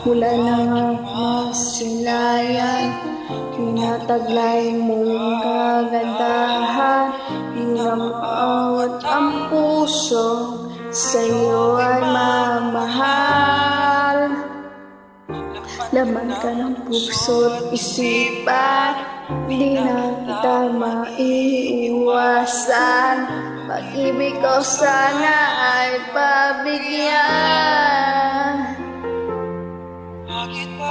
Mula nang masilayan, tinataglay mong kagandahan. Hinamawat ang puso, sa'yo ay mamahal. Laman ka ng puso't isipan, di na kita maiiwasan. Pag-ibig ko sana ay pabigyan.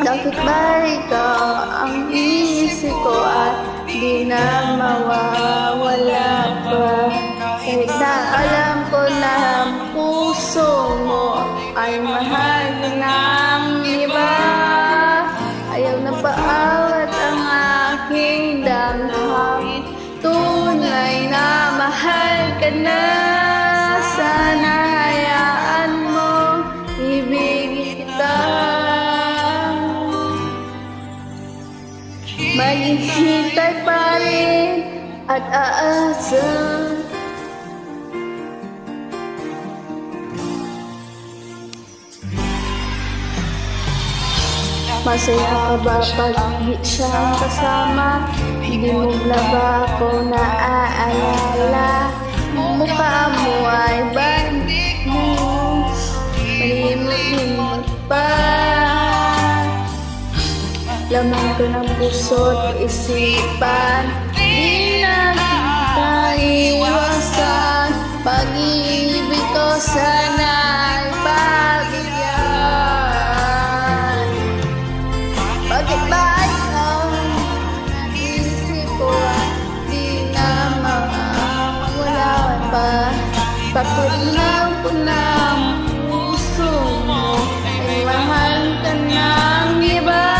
Bakit ba ikaw ang inisip ko at di na mawawala pa? Kahit na alam ko na ang puso mo ay mahal ng iba. Ayaw na paawat ang aking damdamin, tunay na mahal ka na. Sana hayaan mo ibigin kita. Maghihintay pa rin at aasa. Masaya ka ba pag di siyang kasama? Hindi mo ba ako naaalala? Mukha mo ay bandik mo, malimot-limot pa. Laman ko ng puso't isipan, di na kita iwasan. Pag-ibig ko sana ay pabigyan. Bakit ba ikaw naisip ko at di na mawawala pa? Bakit lang ko na ang puso mo ay mahal ka ng iba?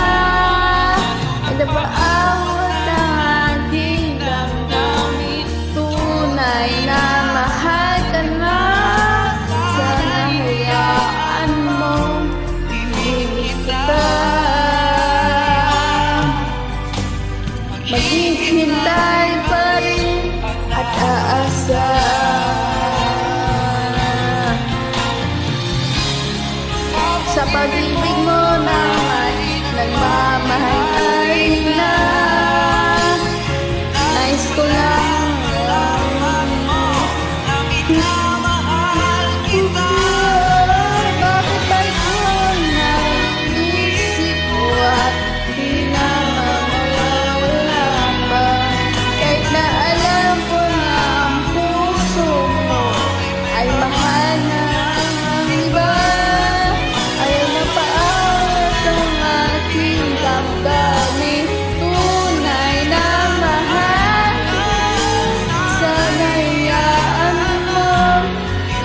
Napaawat ang aking damdamin, tunay na mahal ka na. Sana hayaan mo ibigin kita. Maghihintay pa rin at aasa. Sa pag-ibig mo naman nagmamahal ay na. Nais ko lang minamahal kita. Bakit ba ikaw naisip ko at di na mawawala pa? Kahit na alam ko na ang puso mo ay mahal na ang iba. Ayaw na paawat ang aking damdamin, tunay na mahal. Sana hayaan mo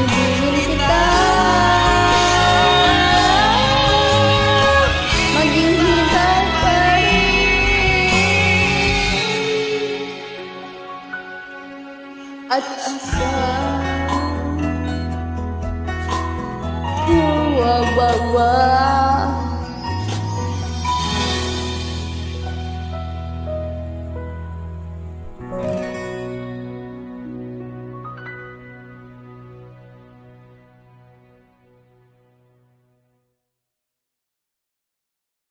ibigin kita. Maghihintay pa rin at asa. Wow, wow, wow.